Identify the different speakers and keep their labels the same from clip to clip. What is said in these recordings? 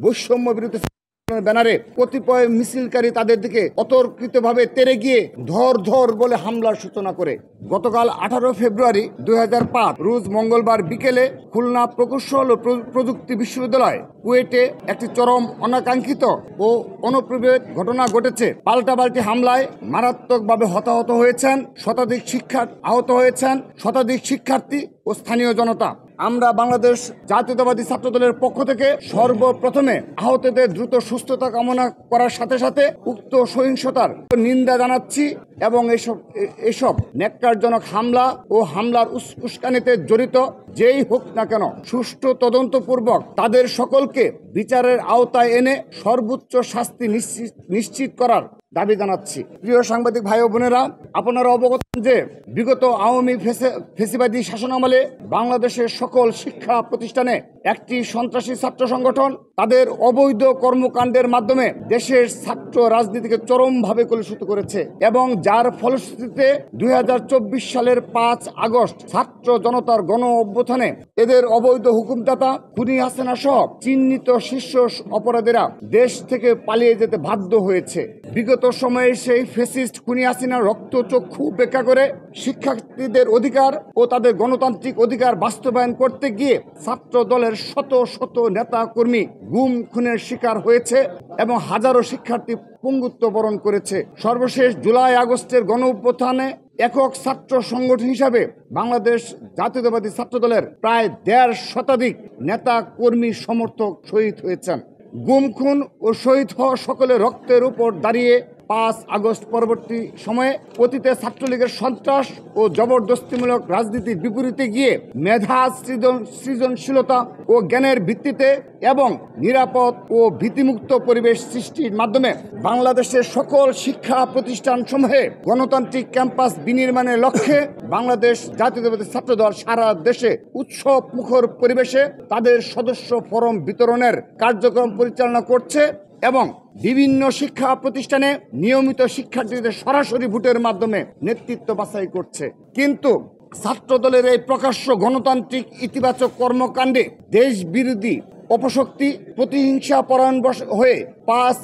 Speaker 1: বৈষম্য বিরোধী ব্যানারে কতিপয় মিছিলকারী তাদের দিকে অতর্কিতভাবে তেড়ে গিয়ে ধর ধর বলে হামলার সূচনা করে গতকাল 18 ফেব্রুয়ারি 2005 রোজ মঙ্গলবার বিকেলে খুলনা প্রকৌশল ও প্রযুক্তি বিশ্ববিদ্যালয় কুয়েটে একটি চরম অনাকাঙ্ক্ষিত ও অনুপ্রবেশ ঘটনা ঘটেছে। পাল্টাপাল্টি হামলায় মারাত্মকভাবে হতাহত হয়েছেন শতাধিক আহত হয়েছেন শতাধিক শিক্ষার্থী ও স্থানীয় জনতা। আমরা বাংলাদেশ জাতীয়তাবাদী ছাত্রদলের পক্ষ থেকে সর্বপ্রথমে আহতদের দ্রুত সুস্থতা কামনা করার সাথে সাথে উক্ত সহিংসতার নিন্দা জানাচ্ছি এবং এসব ন্যাক্কারজনক হামলা ও হামলার উস্কানিতে জড়িত যেই হোক না কেন সুষ্ঠু তদন্তপূর্বক তাদের সকলকে বিচারের আওতায় এনে সর্বোচ্চ শাস্তি নিশ্চিত করার দাবি জানাচ্ছি। প্রিয় সাংবাদিক ভাই ও বোনেরা, আপনারা অবগত যে বিগত আওয়ামী ফেসিবাদী শাসনামলে বাংলাদেশের সকল শিক্ষা প্রতিষ্ঠানে একটি সন্ত্রাসী ছাত্র সংগঠন তাদের অবৈধ কর্মকাণ্ডের মাধ্যমে দেশের ছাত্র রাজনীতিকে চরমভাবে কলুষিত করেছে এবং যার ফলশ্রুতিতে 2024 সালের 5 আগস্ট ছাত্র জনতার গণ অভ্যুত্থানে এদের অবৈধ হুকুমদাতা খুনি হাসিনা সহ চিহ্নিত শীর্ষ অপরাধীরা দেশ থেকে পালিয়ে যেতে বাধ্য হয়েছে। বিগত সময়ে সেই ফ্যাসিস্ট খুনি হাসিনার রক্তচক্ষু উপেক্ষা করে শিক্ষার্থীদের অধিকার ও তাদের গণতান্ত্রিক অধিকার বাস্তবায়ন করতে গিয়ে ছাত্র দলের শত শত নেতা কর্মী গুম খুনের শিকার হয়েছে এবং হাজারো শিক্ষার্থী পঙ্গুত্ব বরণ করেছে। সর্বশেষ জুলাই আগস্টের গণ অভ্যুত্থানে একক ছাত্র সংগঠন হিসাবে বাংলাদেশ জাতীয়তাবাদী ছাত্রদলের প্রায় 1.5 শতাধিক নেতা কর্মী সমর্থক শহীদ হয়েছেন। গুম খুন ও শহীদ হওয়া সকলের রক্তের উপর দাঁড়িয়ে 5 আগস্ট পরবর্তী সময়ে অতীতে ছাত্রলীগের সন্ত্রাস ও জবরদস্তিমূলক রাজনীতির বিপরীতে গিয়ে মেধা সৃজনশীলতা ও জ্ঞানের ভিত্তিতে এবং নিরাপদ ও ভীতিমুক্ত পরিবেশ সৃষ্টির মাধ্যমে বাংলাদেশের সকল শিক্ষা প্রতিষ্ঠানসমূহে গণতান্ত্রিক ক্যাম্পাস বিনির্মাণের লক্ষ্যে বাংলাদেশ জাতীয়তাবাদী ছাত্রদল সারা দেশে উৎসব মুখর পরিবেশে তাদের সদস্য ফরম বিতরণের কার্যক্রম পরিচালনা করছে এবং বিভিন্ন শিক্ষা প্রতিষ্ঠানে নিয়মিত শিক্ষার্থীদের সরাসরি ভোটের মাধ্যমে নেতৃত্ব বাছাই করছে। কিন্তু ছাত্রদলের এই প্রকাশ্য গণতান্ত্রিক ইতিবাচক কর্মকাণ্ডে দেশ বিরোধী অপশক্তি প্রতিহিংসা পরায়ণ হয়ে 5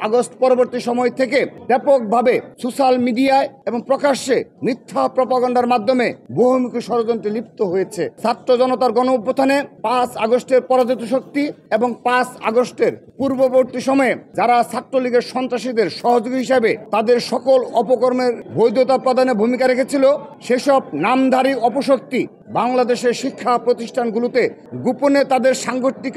Speaker 1: আগস্ট পরবর্তী সময় থেকে ব্যাপকভাবে সোশ্যাল মিডিয়ায় এবং প্রকাশ্যে মিথ্যা প্রপাগান্ডার মাধ্যমে বহুমুখী ষড়যন্ত্রে লিপ্ত হয়েছে। ছাত্র জনতার গণ অভ্যুত্থানে 5 আগস্টের পরাজিত শক্তি এবং 5 আগস্টের পূর্ববর্তী সময়ে যারা ছাত্রলীগের সন্ত্রাসীদের সহযোগী হিসাবে তাদের সকল অপকর্মের বৈধতা প্রদানে ভূমিকা রেখেছিল, সেসব নামধারী অপশক্তি বাংলাদেশের শিক্ষা প্রতিষ্ঠানগুলোতে গোপনে তাদের সাংগঠনিক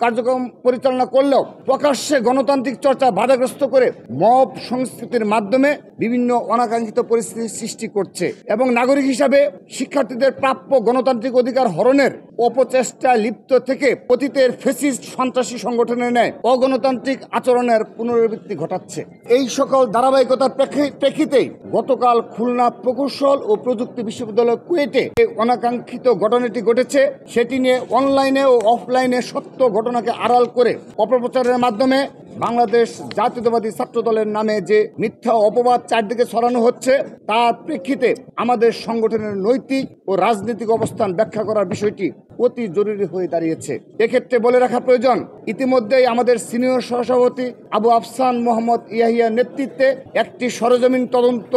Speaker 1: কার্যক্রম পরিচালনা করলেও প্রকাশ্যে গণতান্ত্রিক চর্চা বাধাগ্রস্ত করে মব সংস্কৃতির মাধ্যমে বিভিন্ন অনাকাঙ্ক্ষিত পরিস্থিতির সৃষ্টি করছে এবং নাগরিক হিসাবে শিক্ষার্থীদের প্রাপ্য গণতান্ত্রিক অধিকার হরণের অপচেষ্টায় লিপ্ত থেকে অতীতের ফ্যাসিস্ট সন্ত্রাসী সংগঠনের ন্যায় অগণতান্ত্রিক আচরণের পুনরাবৃত্তি ঘটাচ্ছে। এই সকল ধারাবাহিকতার প্রেক্ষিতেই গতকাল খুলনা প্রকৌশল ও প্রযুক্তি বিশ্ববিদ্যালয় কুয়েটে অনাকাঙ্ক্ষিত ঘটনাটি ঘটেছে। সেটি নিয়ে অনলাইনে ও অফলাইনে সত্য ঘটনাকে আড়াল করে অপপ্রচারের মাধ্যমে বাংলাদেশ জাতীয়তাবাদী ছাত্রদলের নামে যে মিথ্যা অপবাদ চারদিকে ছড়ানো হচ্ছে তার প্রেক্ষিতে আমাদের সংগঠনের নৈতিক ও রাজনৈতিক অবস্থান ব্যাখ্যা করার বিষয়টি অতি জরুরি হয়ে দাঁড়িয়েছে। এক্ষেত্রে বলে রাখা প্রয়োজন, ইতিমধ্যেই আমাদের সিনিয়র সহসভাপতি আবু আফসান মোহাম্মদ ইয়াহিয়ার নেতৃত্বে একটি সরেজমিন তদন্ত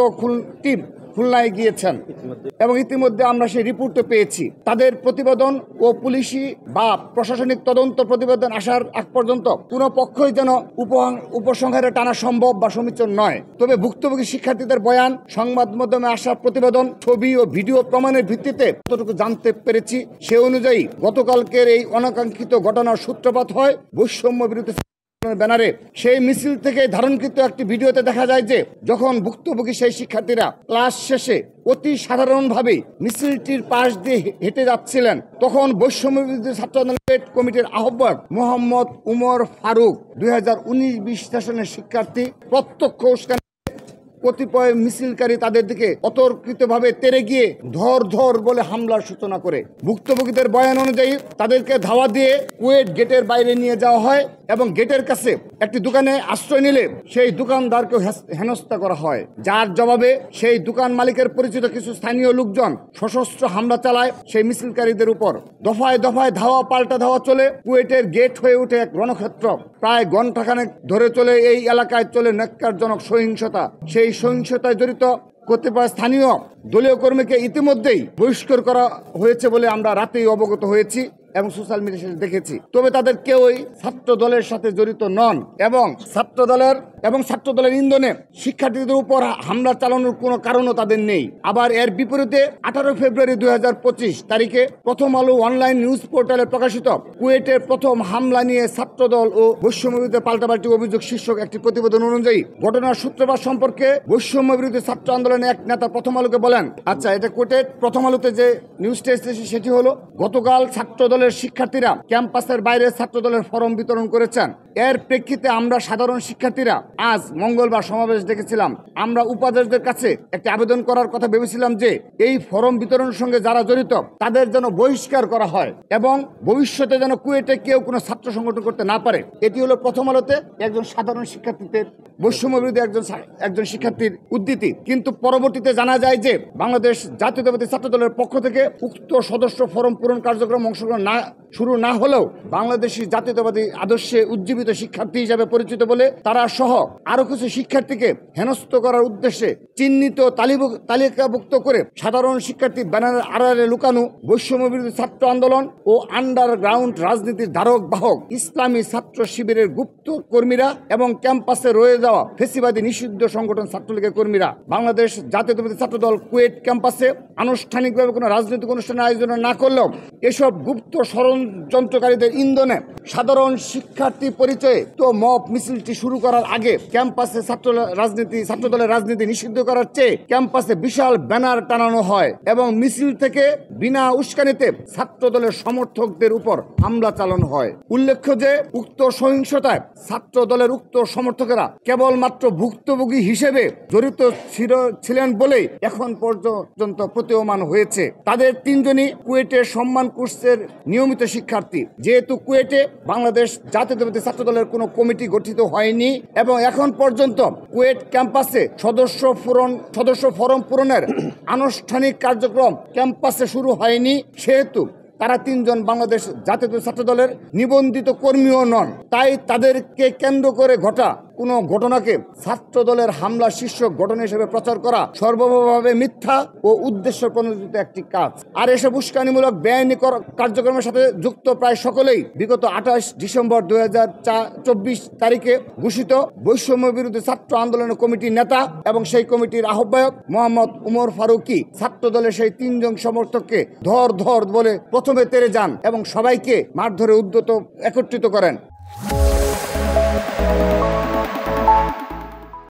Speaker 1: টিম খুলনায় গিয়েছেন এবং ইতিমধ্যে আমরা সেই রিপোর্টও পেয়েছি। তাদের প্রতিবেদন ও পুলিশি বা প্রশাসনিক তদন্ত প্রতিবেদন আসার আগ পর্যন্ত কোনো পক্ষই যেন উপসংহারে টানা সম্ভব বা সমীচীন নয়। তবে ভুক্তভোগী শিক্ষার্থীদের বয়ান, সংবাদ মাধ্যমে আসা প্রতিবেদন, ছবি ও ভিডিও প্রমাণের ভিত্তিতে যতটুকু জানতে পেরেছি সে অনুযায়ী গতকালকের এই অনাকাঙ্ক্ষিত ঘটনার সূত্রপাত হয় বৈষম্য বিরোধী ব্যানারে। সেই মিছিল থেকে ধারণকৃত একটি ভিডিওতে দেখা যায় যে যখন ভুক্তভোগী সেই শিক্ষার্থীরা ক্লাস শেষে অতি সাধারণভাবে মিছিলটির পাশ দিয়ে হেঁটে যাচ্ছিলেন, তখন বৈষম্য বিরোধী ছাত্র আন্দোলন কমিটির আহ্বায়ক মোহাম্মদ উমর ফারুক 2019-20 সেশনের শিক্ষার্থী প্রত্যক্ষ উস্কানি কতিপয় মিছিলকারী তাদের দিকে অতর্কিতভাবে তেড়ে গিয়ে ধর ধর বলে হামলার সূচনা করে। ভুক্তভোগীদের বয়ান অনুযায়ী তাদেরকে ধাওয়া দিয়ে কুয়েট গেটের বাইরে নিয়ে যাওয়া হয় এবং গেটের কাছে একটি দোকানে আশ্রয় নিলে সেই দোকানদারকেও হেনস্থা করা হয়, যার জবাবে সেই দোকান মালিকের পরিচিত কিছু স্থানীয় লোকজন সশস্ত্র হামলা চালায় সেই মিছিলকারীদের উপর। দফায় দফায় ধাওয়া পাল্টা ধাওয়া চলে। কুয়েটের গেট হয়ে ওঠে এক রণক্ষেত্র। প্রায় ঘণ্টাখানেক ধরে চলে এই এলাকায় চলে ন্যক্কারজনক সহিংসতা। সেই সহিংসতায় জড়িত কতিপয় স্থানীয় দলীয় কর্মীকে ইতিমধ্যেই বহিষ্কার করা হয়েছে বলে আমরা রাতেই অবগত হয়েছি এবং সোশ্যাল মিডিয়ায় দেখেছি। তবে তাদের কেউই ছাত্র দলের সাথে জড়িত নন এবং ছাত্র দলের ইন্ধনে শিক্ষার্থীদের উপর হামলা চালানোর কোনো কারণও তাদের নেই। আবার এর বিপরীতে 18 ফেব্রুয়ারি 2025 তারিখে প্রথম আলো অনলাইন নিউজ পোর্টালে প্রকাশিত কুয়েটের প্রথম হামলা নিয়ে ছাত্রদল ও বৈষম্যবিরোধী পাল্টাপাল্টি অভিযোগ শীর্ষক একটি প্রতিবেদন অনুযায়ী ঘটনার সূত্রপাত সম্পর্কে বৈষম্য বিরোধী ছাত্র আন্দোলনের এক নেতা প্রথম আলোকে বলেন, আচ্ছা, এটা কুয়েটের প্রথম আলোতে যে নিউজটা এসেছে সেটি হলো, গতকাল ছাত্র দলের শিক্ষার্থীরা ক্যাম্পাসের বাইরে ছাত্র দলের ফরম বিতরণ করেছেন। এর প্রেক্ষিতে আমরা সাধারণ শিক্ষার্থীরা আজ মঙ্গলবার সমাবেশ ডেকেছিলাম। আমরা উপাচার্যদের কাছে একটি আবেদন করার কথা ভেবেছিলাম যে এই ফরম বিতরণের সঙ্গে যারা জড়িত তাদের যেন বহিষ্কার করা হয় এবং ভবিষ্যতে যেন কুয়েটে কেউ কোনো ছাত্র সংগঠন করতে না পারে। এটি হলো প্রথম আলোতে একজন সাধারণ শিক্ষার্থীদের বৈষম্য বিরোধী একজন শিক্ষার্থীর উদ্ধৃতি। কিন্তু পরবর্তীতে জানা যায় যে বাংলাদেশ জাতীয়তাবাদী ছাত্র দলের পক্ষ থেকে উক্ত সদস্য ফরম পূরণ কার্যক্রম অংশগ্রহণ শুরু না হলেও বাংলাদেশি জাতীয়তাবাদী আদর্শে উজ্জীবিত শিক্ষার্থী হিসাবে পরিচিত বলে তারা সহ আরো কিছু শিক্ষার্থীকে হেনস্থ করার উদ্দেশ্যে চিহ্নিত তালিকাভুক্ত করে সাধারণ শিক্ষার্থী ব্যানারের আড়ালে লুকানো বৈষম্য বিরোধী ছাত্র আন্দোলন ও আন্ডারগ্রাউন্ড রাজনীতির ধারক বাহক ইসলামী ছাত্র শিবিরের গুপ্ত কর্মীরা এবং ক্যাম্পাসে রয়ে যাওয়া ফেসিবাদী নিষিদ্ধ সংগঠন ছাত্রলীগের কর্মীরা বাংলাদেশ জাতীয়তাবাদী ছাত্র দল কুয়েট ক্যাম্পাসে আনুষ্ঠানিকভাবে কোনো রাজনৈতিক অনুষ্ঠানের আয়োজন না করলেও এসব গুপ্ত ষড়যন্ত্রকারীদের ইন্ধনে সাধারণ শিক্ষার্থী পরিচয়ে তো মব মিছিলটি শুরু করার আগে ক্যাম্পাসে ছাত্র দলের রাজনীতি নিষিদ্ধ করার চেয়ে ক্যাম্পাসে বিশাল ব্যানার টানানো হয় এবং মিছিল থেকে বিনা উস্কানিতে ছাত্র দলের সমর্থকদের উপর হামলা চালানো হয়। উল্লেখ্য যে উক্ত সহিংসতায় ছাত্র দলের উক্ত সমর্থকেরা কেবলমাত্র ভুক্তভোগী হিসেবে জড়িত ছিলেন বলেই এখন পর্যন্ত প্রতীয়মান হয়েছে। তাদের তিনজনই কুয়েটের সম্মান কোর্সের নিয়মিত শিক্ষার্থী। যেহেতু কুয়েটে বাংলাদেশ জাতীয়তাবাদী ছাত্র দলের কোনো কমিটি গঠিত হয়নি এবং এখন পর্যন্ত কুয়েট ক্যাম্পাসে সদস্য ফরম পূরণের আনুষ্ঠানিক কার্যক্রম ক্যাম্পাসে শুরু হয়নি, সেহেতু তারা তিনজন বাংলাদেশ জাতীয় ছাত্র দলের নিবন্ধিত কর্মীও নন। তাই তাদেরকে কেন্দ্র করে ঘটা কোনো ঘটনাকে ছাত্র দলের হামলা শীর্ষক ঘটনা হিসেবে প্রচার করা সর্বভাবে মিথ্যা ও উদ্দেশ্য প্রণোদিত একটি কাজ। আর এসব উস্কানিমূলক বেআইনি কার্যক্রমের সাথে যুক্ত প্রায় সকলেই বিগত 28 ডিসেম্বর 2024 তারিখে ঘোষিত বৈষম্য বিরোধী ছাত্র আন্দোলনের কমিটির নেতা এবং সেই কমিটির আহ্বায়ক মোহাম্মদ উমর ফারুকি ছাত্র দলের সেই তিনজন সমর্থককে ধর বলে প্রথমে তেড়ে যান এবং সবাইকে মারধরে একত্রিত করেন।